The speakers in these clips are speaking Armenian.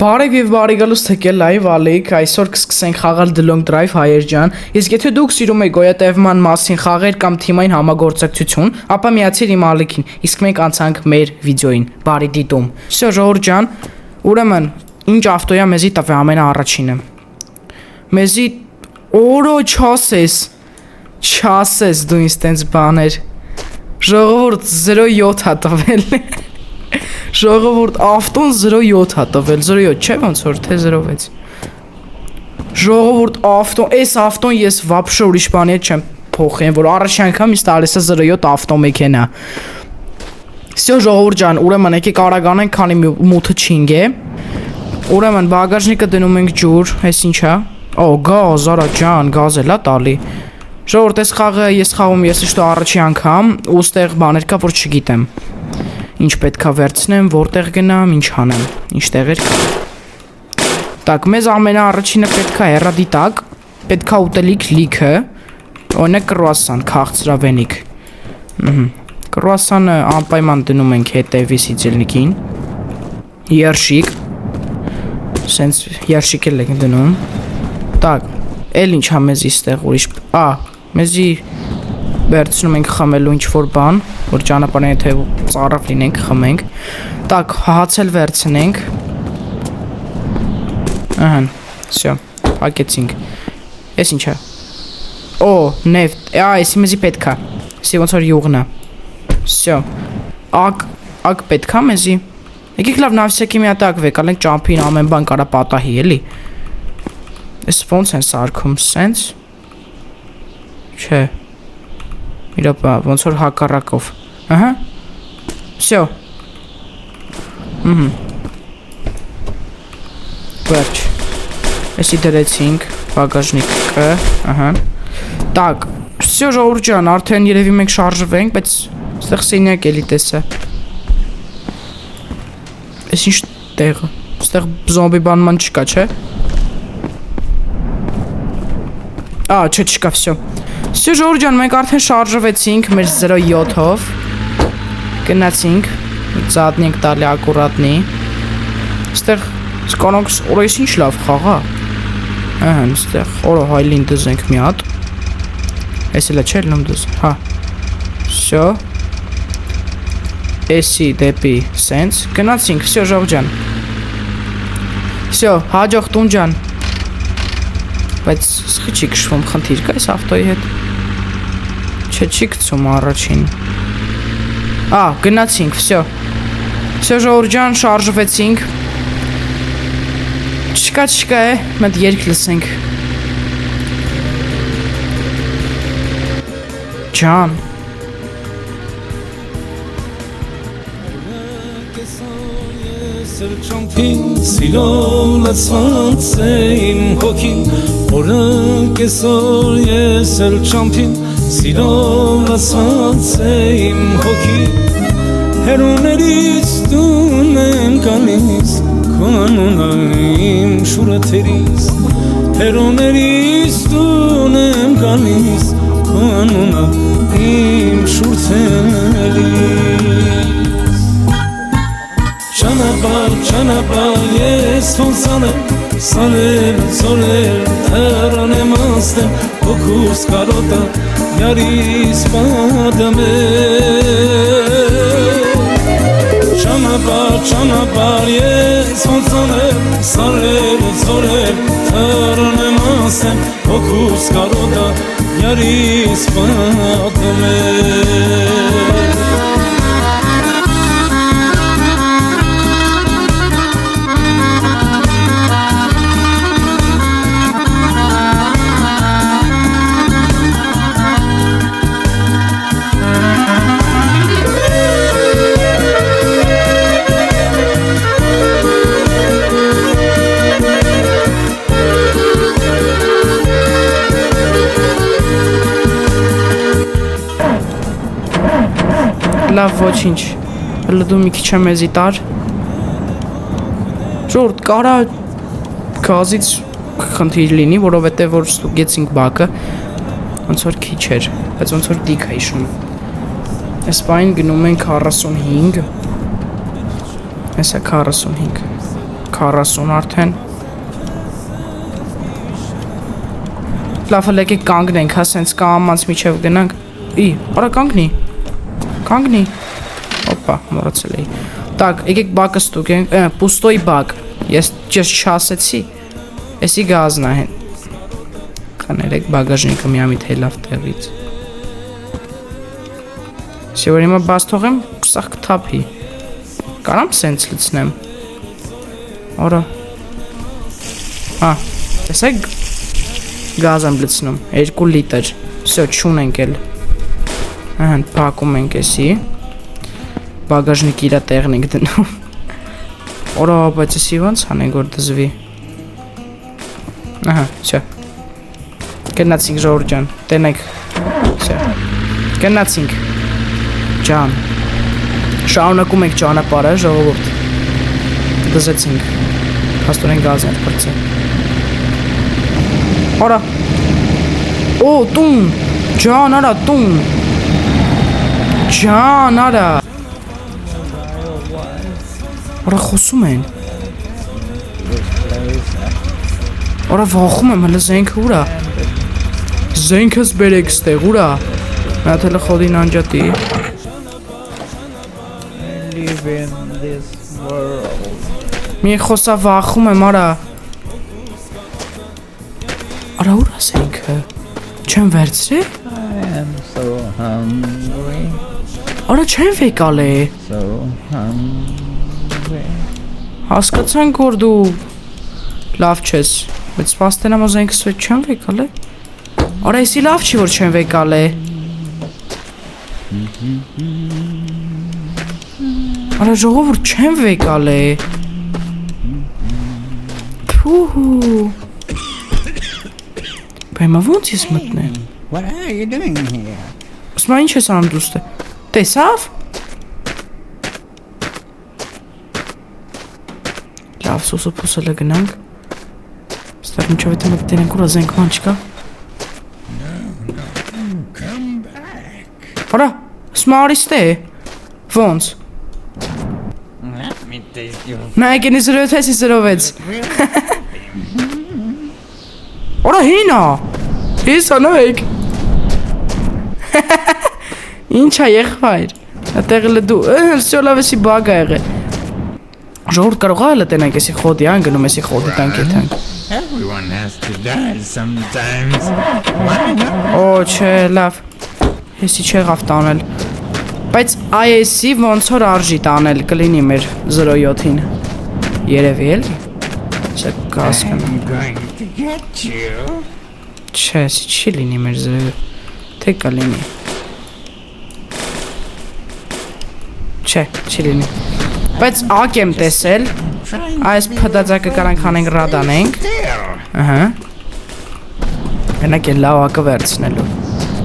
Բարև եւ բարի գալուս թեկել լայվ ալիք, այսօր կսկսենք խաղալ The Long Drive հայեր ջան, իսկ եթե դուք սիրում եք գոյատևման մասին խաղեր կամ թիմային համագործակցություն, ապա միացիր իմ ալիքին, իսկ մենք անցանք մեր վիդեոին, բարի դիտում։ Всё ժողովուրդ ջան, ուրեմն, ինչ ավտոյա մեզի տվե ամենաառաջինը։ Մեզի օրո չասես դու ինձ տենց բաներ։ Ժողովուրդ 07 հա տվել։ Ժողովուրդ ավտոն 07 հա տվել, 07 չէ ոնց որ թե 06։ Ժողովուրդ ավտոն, այս ավտոն ես вообще ուրիշ բանի հետ չեմ փոխեն, որ առաջ անգամ ինձ տալիս է 07 ավտոմեքենա։ Всё ժողովուրդ ջան, ուրեմն եկեք արագ անենք, քանի մութը չինգ է։ Ուրեմն բագաժնիկը դնում ենք ջուր, այս ինչ է։ Օ, գազ, արա ջան, գազ էլա տալի։ Ժողովուրդ, այս խաղը ես խաղում ես իշտո առաջի անգամ, ու ստեղ բաներ կա, որ չգիտեմ։ Ինչ պետքա վերցնեմ, որտեղ գնամ, ինչ հանեմ, ինչ տեղեր կա։ Так, մեզ ամենաառաջինը պետքա հեռադիտակ, պետքա ուտելիք լիքը, օրինակ կրուասան, քաղցրավենիք։ Կրուասանը անպայման դնում ենք հետևի սիձելնիկին։ Երշիկ։ Սենց երշիկ էլ ենք դնում։ Так, էլ ինչ հա մեզի ստեղ ուրիշ, մեզի վերցնում ենք խմելու ինչ-որ բան, որ ճանապարհին եթե ծառավ լինենք, խմենք։ Так, հացել վերցնենք։ Ահա, всё, հակեցինք։ Էս ինչ է։ Օ, նեֆտ, էսի մեզի պետքա։ Էսի ոնց որ յուղն է։ Всё։ Ակ պետքա մեզի։ Եկեք լավ նավսեկի մի հատ ակվեք, ալենք ճամփին ամեն բան կարա պատահի, էլի։ Էս ոնց են սարքում, սենց։ Չէ։ Իրապա, ոնց որ հակառակով։ Ահա։ Всё։ Վերջ։ Էսի դրեցինք բագաժնիկը, ահա։ Так, всё ժողովուրդ ջան, արդեն երևի մենք շարժվենք, բայց այստեղ սենյակ էլի տեսա։ Էս ինչ տեղը։ Այստեղ զոմբի բանման չկա, չէ։ Չէ, չկա, всё։ Всё ժողովուրդ ջան, մենք արդեն շարժվեցինք մեր 07-ով։ Գնացինք, ծատնի ենք տալի ակուրատնի։ Այստեղ կանոնք օրես ինչ լավ խաղա։ Ահա, այստեղ օրը հայլին դզենք մի հատ։ Էս էլա չէ լում դզ, հա։ Всё։ Էսի դեպի սենց, գնացինք, всё ժողովուրդ ջան։ Всё, հաջող տուն ջան։ Բայց սխի չի քշվում, խնդիր կա այս ավտոյի հետ։ Չէ, չի գցում առաջին։ Գնացինք, всё։ Всё ժողովուրդ ջան, շարժվեցինք։ Չկա է, մենք երգ լսենք։ Ջան։ Սիրով լցված է իմ հոգին, օրը կեսօր ես էլ չամփին, սիրով լցված է իմ հոգին, հերոներից տուն եմ գալիս, քո անունը իմ շուրաթերից, հերոներից տուն եմ գալիս, քո անունը իմ շուրթերից։ Ճանապարհ ես ոնցանեմ, սարել, զորել, թեռան եմ անցնել, հոգուս կարոտը, յարիս պատեմ է։ Ճանապարհ ես ոնցանեմ, սարել, զորել, թեռան եմ անցնել, հոգուս կարոտը, յարիս պատեմ է։ Լավ, ոչինչ, հլդու մի քիչ եմ եզի տար։ Ժորդ, կարա գազից խնդիր լինի, որովհետև որ ստուգեցինք բակը, ոնց որ քիչ էր, բայց ոնց որ դիք է իշում։ Այս բային գնում ենք 45, Հեսա 45 40 արդեն։ Լավ, հələ կանգնենք, հա, սենց կամանց միջև գնանք։ Արա կանգնի։ Կանգնի։ Օպա, մոռացել էի։ Так, եկեք բակը ստուգենք, պուստոյի բակ։ Ես ճիշտ չասեցի։ Էսի գազն է հեն։ Կներեք բագաժնիկը միամիտ հելավ տեղից։ Սեւոր հիմա բաց թողեմ, սա կթափի։ Կարամ սենց լցնեմ։ Արա։ Հա, տեսեք գազ եմ լցնում, 2 լիտր, վсё, չունենք էլ, ահան, պակում ենք էսի, բագաժնիկի իրա տեղն ենք դնում, որա, բայց էսի ոնց հանենք, որ դզվի, ահա, վсё, գնացինք ժողովուրդ ջան, տենեք, վсё, գնացինք, ջան, շարունակում ենք ճանապարհը, ժողովուրդ, դզեցինք, փաստորեն գազ ենք պրծել, Արա, օ, տուն, ջան արա, տուն, ջան արա, արա խոսում են, արա վախում եմ, հլը զենքը ուրա, զենքս բերեք ստեղ ուրա, նա թելը խոդին անջատի, մի խոսա վախում եմ արա, Արա ուր ասենքը, չեմ վերցրել? I am so hungry, Արա չեմ վեկալ է, so hungry. հասկացանք որ դու լավ չես, բայց պաստենամ ոզենքս վետ չեմ վեկալ է, արա եսի լավ չի որ չեմ վեկալ է, արա ժողովուրդ չեմ վեկալ է, թուհու, Բայմա ոնց ես մտնեմ, What are you doing here? Ասմա ինչ ես անում դուստը, տեսավ? Լավ սոսը պուսելը գնանք, ստեղ մինչև էտը մտենենք ուրա զենքման չկա, Արա, ասմա արիստ է, ոնց, Let me taste your նա եկենի 0-6-ի 0-6, Արա հինա, ես անայք, Ինչա եղվայր, Ատեղել է դու, սյո լավ եսի բագ ա եղել, Ժողորդ կարող ա հլը տենանք եսի խոդի ան գնում եսի խոդի տանք եթանք, Everyone has to die sometimes. Why not? Օ չէ լավ, եսի չեղավ տանել, Բայց այեսի ոնց որ արժի տանել կլինի մեր 0-7-ին, Երևի էլ, Չէ կասկն, I'm going to get you. Չէ, եսի չի լինի մեր 0, Թե կլինի, Չէ, չի լինի, Բայց ակ եմ տեսել, Այս պդածակը կարանք հանենք ռադանենք, Ահա, Գնակ են լավ ակը վերցնելու,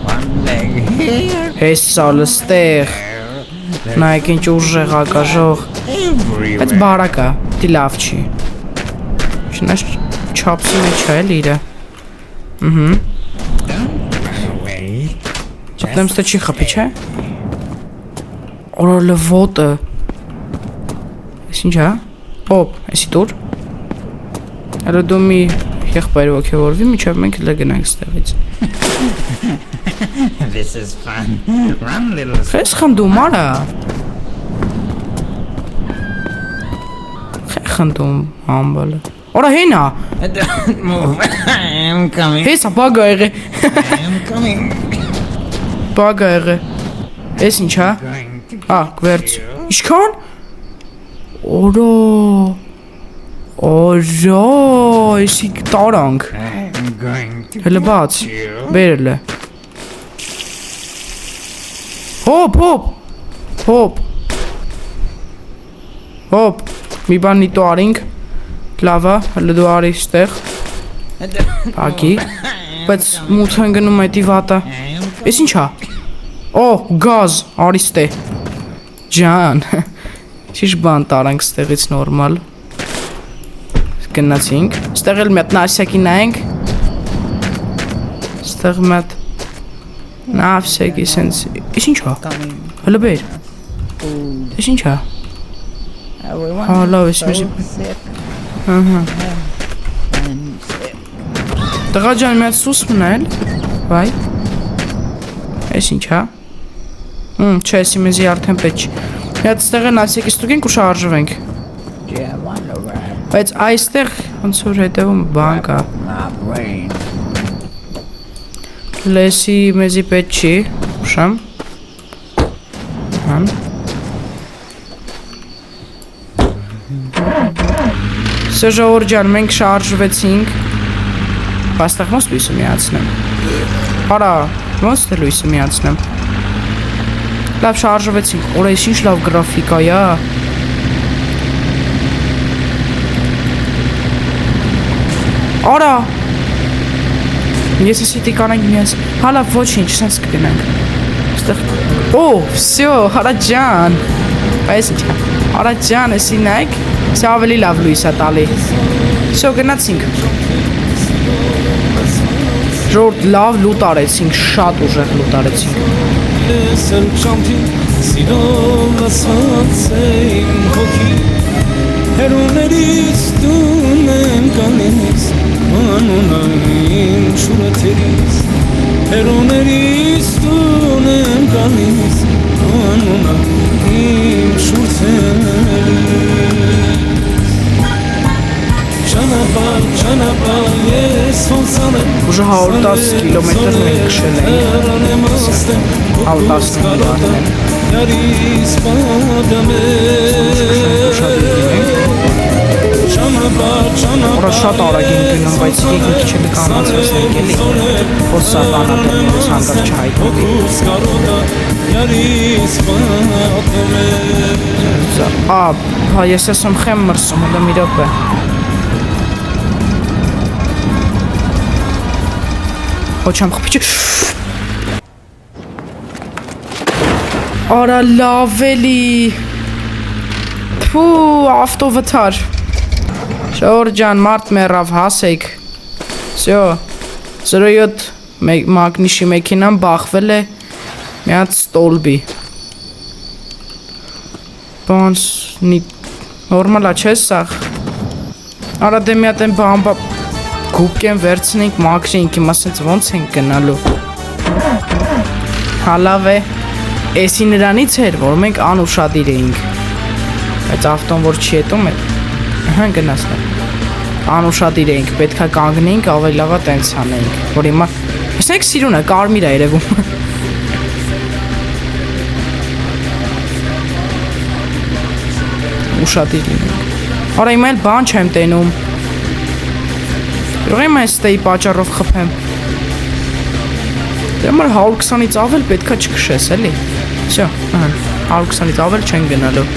One leg here, Հեսա լստեղ, Նայք ինչ ուժեղ ակա ժող, Բայց everywhere. բարակա, դի լավ չի, Չնաշ չապսի մեջ է էլ իրը, Don't run away. Դեմ ստը չի խպի չէ, Օրոր լվոտը, Ես ինչ հա, Հոպ, եսի տուր, Հələ դու մի եղբայր ոգևորվի, միջև մենք հլը գնանք ստեղից, This is fun. Run, little. Խես խնդում արա, Խե խնդում համբալը, Օրա հենա, Don't move. I am coming. հեսա բագա եղե, I am coming. Բագա եղե, Ես ինչ հա, Going to Հա, գվերց, Իշքան, Օրա, Օրա, եսի տարանք, I'm going to Հələ բաց, you. բերել է, Հոպ, հոպ, հոպ, հոպ, մի բան նիտո արինք, լավա, հլը դու արի ստեղ, ակի, բայց մութ են գնում այդի վատը, ես ինչա, օ, գազ, արի ստե, ջան, չիշ բան տարանք ստեղից նորմալ, գնացինք, ստեղ էլ մետ նարսյակի նայենք, ստեղ մետ, նավսյակի սենց, ես ինչա, հլը բեր, ես ինչա, Everyone Հա, լավ, is ես so մեսի, sick. Տղա ջան, մի հատ սուս մնել։ Վայ։ Էս ինչ հա։ Չէ, էսի մեզի արդեն պետք չի։ Մի հատ ստեղ են ասեք ստուգենք ու շարժվենք։ Բայց այստեղ ոնց որ հետևում բան կա։ Լեսի մեզի պետք չի։ Ուշամ։ Համ։ Սեժոր ջան, մենք շարժվեցինք։ Աստեղ ոնց լույսը միացնեմ։ Արա, ոնց թե լույսը միացնեմ։ Լավ շարժվեցինք, օրես ինչ լավ գրաֆիկա է։ Արա։ Ես էսի տիկանենք միաց։ Հալա ոչինչ, սենց կգնանք։ Ստեղ։ Օ, всё, Արա ջան։ Այս ինչ։ Արա ջան, էսի նայեք։ Սա ավելի լավ լույս է տալի։ Всё, գնացինք։ Ժորդ լավ լուտ արեցինք, շատ ուժեղ լուտ արեցինք։ Սել ճամփի սիրով ասած եմ հոգի հերոներից դուն եմ կանես անունային շուրաթերից հերոներից դուն եմ կանես անունային շուրթերից ճանապարհ ես ոնցան եմ Ուժը 110 կիլոմետր մենք քշել ենք։ 110 կիլոմետր։ Yarис badame Որը շատ արագ ենք գնում, բայց եկեք մի քիչ էլ կանացնենք էլի, որ սա բանատերից հանդարտ չհայտնվի։ Հա, ես ասում խեմ մրսում, հլը մի րոպե։ Ոչ եմ խփիչ։ Արա լավ էլի։ Փու, ավտովթար։ Շորջան, մարդ մեռավ, հասեք։ Всё։ 07 մագնիշի մեքենան բախվել է մի հատ ստոլբի։ Բանս նորմալ է, չէ՞ սա։ Արա դե մի հատ են բան գուպկեն վերցնենք մաքրենք, իմ ասենց ոնց ենք գնալու։ Հա լավ է։ Էսի նրանից էր, որ մենք անուշադիր էինք։ Բայց ավտոն որ չի հետում է, հա գնացնենք։ Անուշադիր էինք, պետքա կանգնեինք, ավելի լավա տենց անեինք, որ հիմա տեսնեք սիրուն է, կարմիր է երևում։ Ուշադիր լինենք։ Արա հիմա էլ բան չեմ տենում։ Ուրեմն եմ այս տեի պատճառով խփեմ։ Դեմար 120-ից ավել պետքա չքշես, էլի։ Всё, 120-ից ավել չեն գնալու։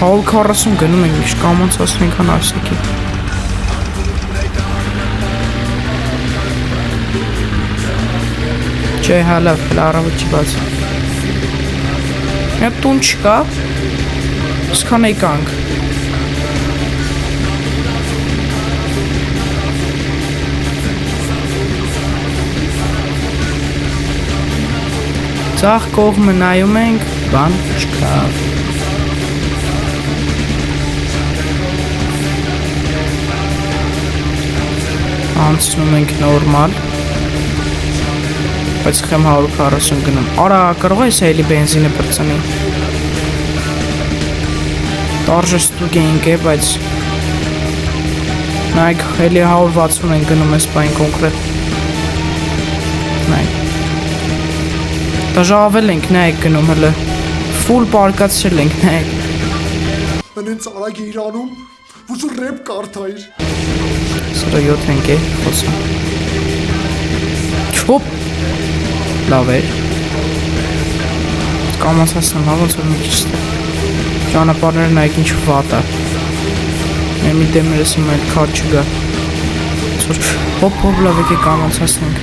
Հալ 40 գնում ենք, միշտ կամոնցած այնքան արսեքի։ Չէ, հալավ, առավոտ չի բաց։ Մի տուն չկա, սկան եկանք։ Ձախ կողմը նայում ենք, բան չկա։ Անցնում ենք նորմալ, բայց խեմ 140 գնում։ Արա, կարող ես էլի բենզինը պրծնի։ Տարժը ստուգենք է, բայց նայք, էլի 160 ենք գնում ես բայն կոնկրետ։ Նայք։ Դաժավել ենք, նայք գնում հլը։ Ֆուլ պարկացրել ենք, նայք։ Անենց արագ է իրանում, որ ռեպ կարդայր։ Սրա 7 ենք է, խոսա։ Չոպ։ Լավ էր։ Կամաց հասնեմ, հա ոնց որ մի քիչ ստեղ։ Ճանապարհները նայեք ինչ վատ է։ Մի դեմերս հիմա էլ քար չգա։ Հոպ լավ եկեք կամաց հասնենք։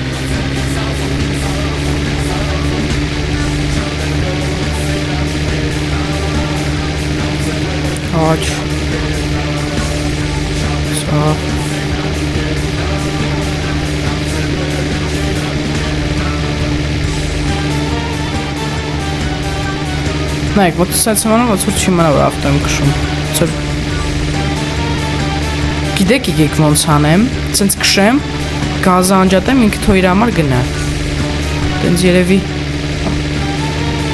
Նայեք, ոնց սենց իմանում, ոնց որ չի մնա, որ ավտո եմ քշում։ Ոնց գիտեք ոնց անեմ, սենց քշեմ, գազը անջատեմ, ինքը թո իր համար գնա։ Տենց երևի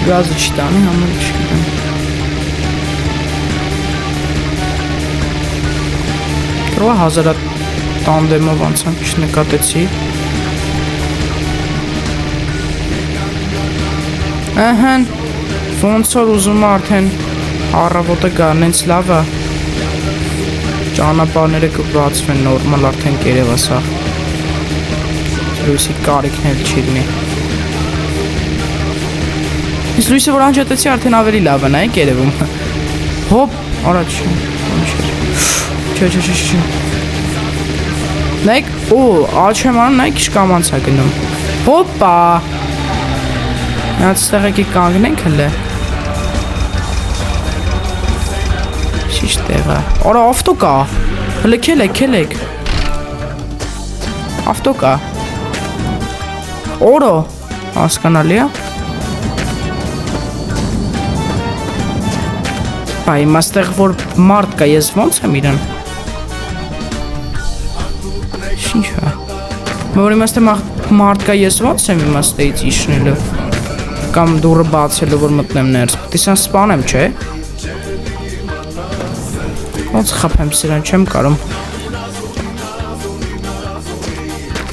գազը չի տանի, համարը չգիտեմ։ Կրոա 1000 տանդեմով անցանք չնկատեցի։ Ահան, ոնց որ ուզում արդեն առավոտը գան, հենց լավ է։ Ճանապարհները կբացվեն նորմալ արդեն կերևա սա։ Լույսի կարիքն էլ չի լինի։ Իսկ լույսը որ անջատեցի արդեն ավելի լավ է, նայեք երևում։ Հոպ, արա չի։ Չէ։ Նայեք, աչեմ անում, նայեք ինչ կամանց է գնում։ Հոպա։ Նայած ստեղ եկի կանգնենք հլը։ Շիշ տեղը։ Արա ավտո կա։ Հլը քելեք։ Ավտո կա։ Օրո, հասկանալի է։ Բայ, մաստեղ որ մարդ կա, ես ոնց եմ իրան։ Ինչ է։ Որ իմաստե մարդ կա, ես ոնց եմ իմաստեից իշնելու։ Կամ դուրը բացելու, որ մտնեմ ներս։ Պետք է սան սպանեմ, չէ։ Ոնց խփեմ սրան, չեմ կարում։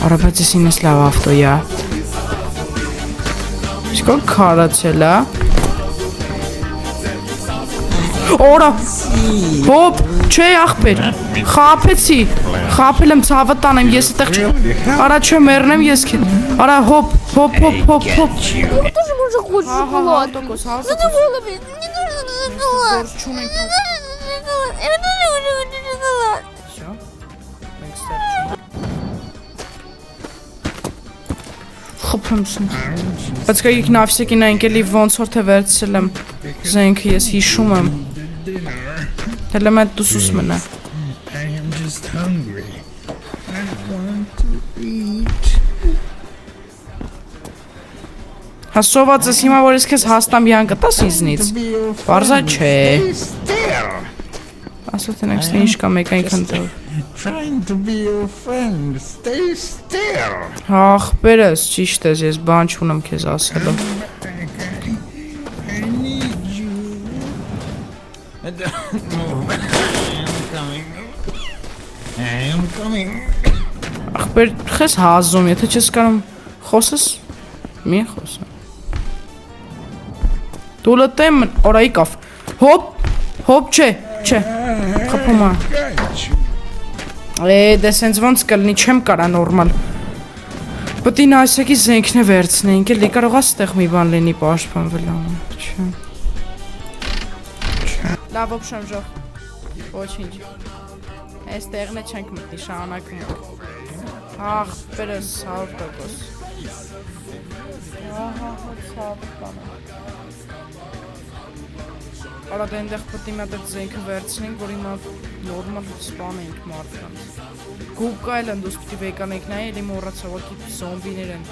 Արա, բայց ես ինես լավ ավտո է։ Իսկ որ քարացել է։ Օրա, հոպ, չէ ախպեր, խապեցի, խապել եմ ծավը տանեմ, ես այդեղ չէ, արա չէ մերնեմ ես կետ, արա հոպ, հոպ։ Тоже можно хочешь шоколад. Ну ты было бы, не нужно шоколад. Я тоже хочу шоколад. Խփեմ սն։ Բայց կայիք նավսեկին այնք էլի ոնց որ թե վերցել եմ, զենքը ես հիշում եմ։ Հելը մետ դուսուս մնա։ I am just hungry. I want to eat. Հասոված ես հիմա որ ես քեզ հաստամ յան կտաս իզնից։ Պարզա չէ։ Ասա տնեք ստի ինչ կա մեկ այնքան տեղ։ Trying to be your friend. Stay still. Ախպերս, ճիշտ ես, ես բան չունեմ քեզ ասելու։ I need you. Don't move. I am coming. Ախպեր, խես հազում, եթե չես կարում խոսես, մի խոսեմ։ Դու լտեմ, օրայի կավ։ Հոպ, չէ, խփում է։ Դե սենց ոնց կլնի, չեմ կարա նորմալ։ Պետք է նայսեկի զենքն է վերցնեինք, էլի կարող է ստեղ մի բան լինի պաշտպանվել անում, չէ։ Լավ օպշն ժող, ոչինչ։ Այս տեղն է չենք մտնի, շարանակում ենք։ Ախպերս 100%։ Ահա, ցավ բանը։ Արա դե այնտեղ պետք է մտած զենքը վերցնենք, որ հիմա նորմալ սպանենք մարդկանց։ Գուկ այլն դուս պետք է վեկանենք նայ, էլի մոռացա որ զոմբիներ են։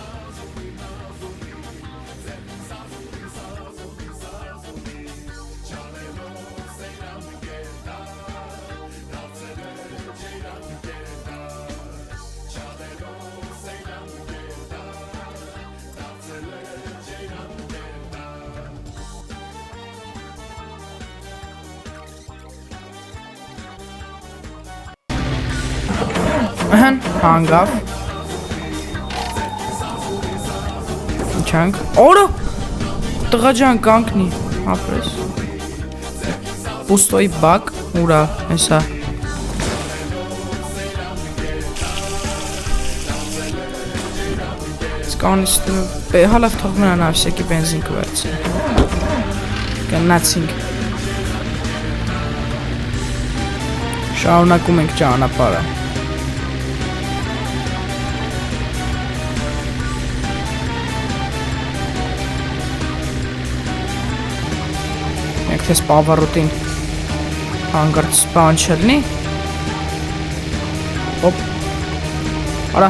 Ահան, հանգավ։ Ինչանք։ Օրո։ Տղա ջան կանգնի, ապրես։ Պուստոյի բակ, ուրա, հեսա։ Սկանիստը, հալավ թող նրան ավսեկի բենզինքը վերցին։ Գնացինք։ Շարունակում ենք ճանապարհը։ Ես պավարոտին հանգարց բան չլնի։ Հոպ։ Արա։